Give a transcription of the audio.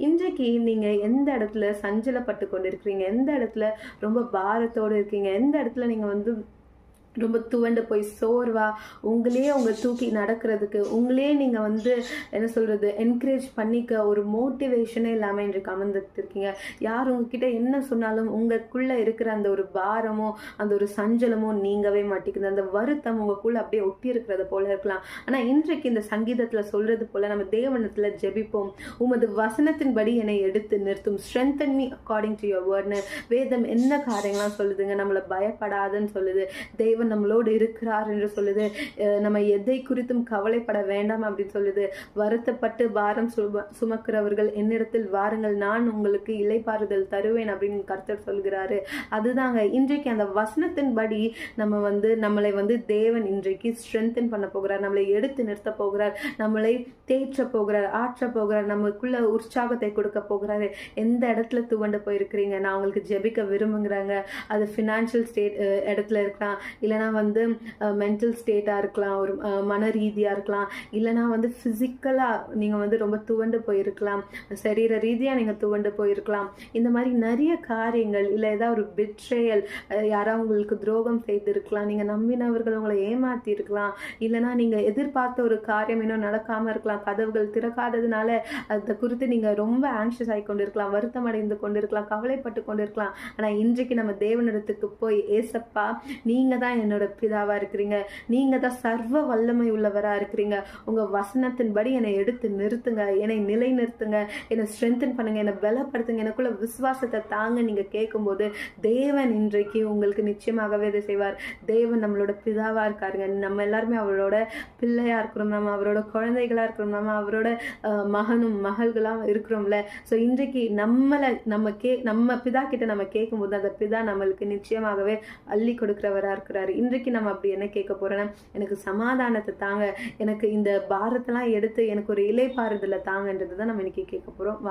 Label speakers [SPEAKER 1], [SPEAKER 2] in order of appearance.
[SPEAKER 1] இன்றைக்கு நீங்க எந்த இடத்துல சஞ்சலப்பட்டு கொண்டிருக்கிறீங்க? எந்த இடத்துல ரொம்ப பாரத்தோட இருக்கீங்க? எந்த இடத்துல நீங்க வந்து ரொம்ப துவண்டு போய் சோர்வா உங்களையே உங்க தூக்கி நடக்கிறதுக்கு உங்களையே நீங்க வந்து என்ன சொல்றது என்கரேஜ் பண்ணிக்க ஒரு மோட்டிவேஷனே இல்லாம இன்றைக்கு அமர்ந்துட்டு இருக்கீங்க. யார் உங்ககிட்ட என்ன சொன்னாலும் உங்களுக்குள்ள இருக்கிற அந்த ஒரு பாரமோ அந்த ஒரு சஞ்சலமோ நீங்கவே மாட்டேங்குது. அந்த வருத்தம் உங்களுக்குள்ள அப்படியே ஒட்டி இருக்கிறது போல இருக்கலாம். ஆனா இன்றைக்கு இந்த சங்கீதத்துல சொல்றது போல நம்ம தேவனத்துல ஜெபிப்போம். உமது வசனத்தின்படி என்னை எடுத்து நிறுத்தும். strengthen me according to your word. வேதம் என்ன காரியங்களாம் சொல்லுதுங்க? நம்மளை பயப்படாதுன்னு சொல்லுது. தேவன் நம்மளோடு இருக்கிறார் என்று சொல்லுது. நம்ம எதை குறித்தும் கவலைப்பட வேண்டாம் அப்படின்னு சொல்லுது. வருத்தப்பட்டு பாரம் சுமக்கிறவர்கள் என்னிடத்தில் வாருங்கள், நான் உங்களுக்கு இளைப்பாறுதல் தருவேன் அப்படின்னு கர்த்தர் சொல்கிறாரு. அதுதாங்க இன்றைக்கு அந்த வசனத்தின்படி நம்ம வந்து நம்மளை வந்து தேவன் இன்றைக்கு ஸ்ட்ரென்தன் பண்ண போகிறார். நம்மளை எடுத்து நிறுத்த போகிறார். நம்மளை தேற்ற போகிறார், ஆற்ற போகிறார். நமக்குள்ள உற்சாகத்தை கொடுக்க போகிறாரு. எந்த இடத்துல துவண்டு போயிருக்கிறீங்க? நான் உங்களுக்கு ஜெபிக்க விரும்புகிறாங்க. அது ஃபினான்ஷியல் ஸ்டேட் இடத்துல இருக்கலாம், இல்லைனா வந்து மென்டல் ஸ்டேட்டா இருக்கலாம், ஒரு மன ரீதியா இருக்கலாம், இல்லைனா வந்து பிசிக்கலா நீங்க வந்து ரொம்ப துவண்டு போயிருக்கலாம், சரீர ரீதியா நீங்க துவண்டு போயிருக்கலாம். இந்த மாதிரி நிறைய காரியங்கள், இல்லை ஏதாவது ஒரு பிட்ரேயல், யாராவது உங்களுக்கு துரோகம் செய்திருக்கலாம், நீங்க நம்பினவர்கள் உங்களை ஏமாத்தி இருக்கலாம், இல்லைனா நீங்க எதிர்பார்த்த ஒரு காரியம் இன்னும் நடக்காம இருக்கலாம், கதவுகள் திறக்காததுனால அதை குறித்து நீங்க ரொம்ப ஆங்ஷியஸ் ஆகி கொண்டிருக்கலாம், வருத்தம் அடைந்து கொண்டிருக்கலாம், கவலைப்பட்டு கொண்டிருக்கலாம். ஆனா இன்றைக்கு நம்ம தேவனிடத்துக்கு போய், ஏசப்பா நீங்க தான் என்னோட பிதாவா இருக்கிறீங்க, நீங்க தான் சர்வ வல்லமை உள்ளவரா இருக்கிறீங்க, உங்க வசனத்தின்படி என்னை எடுத்து நிறுத்துங்க, என்னை நிலை நிறுத்துங்க, என்னை ஸ்ட்ரென்தன் பண்ணுங்க, என்னை பலப்படுத்துங்க, எனக்குள்ள விசுவாசத்தை தாங்க. நீங்க கேட்கும்போது தேவன் இன்றைக்கு உங்களுக்கு நிச்சயமாகவே இதை செய்வார். தேவன் நம்மளோட பிதாவா இருக்காருங்க. நம்ம எல்லாருமே அவரோட பிள்ளையா இருக்கிறோம், நம்ம அவரோட குழந்தைகளா இருக்கிறோம், நம்ம அவரோட மகனும் மகள்களா இருக்கிறோம்ல. ஸோ இன்றைக்கு நம்ம பிதா கிட்ட நம்ம கேட்கும்போது அந்த பிதா நம்மளுக்கு நிச்சயமாகவே அள்ளி கொடுக்கிறவரா இருக்கிறாரு. இன்றைக்கு நம்ம அப்படி என்ன கேட்க போறோம்னா, எனக்கு சமாதானத்தை தாங்க, எனக்கு இந்த பாரத்தெல்லாம் எடுத்து எனக்கு ஒரு இளைப்பாறுதலை தாங்கன்றது தான் நம்ம இன்னைக்கு கேட்க போறோம்.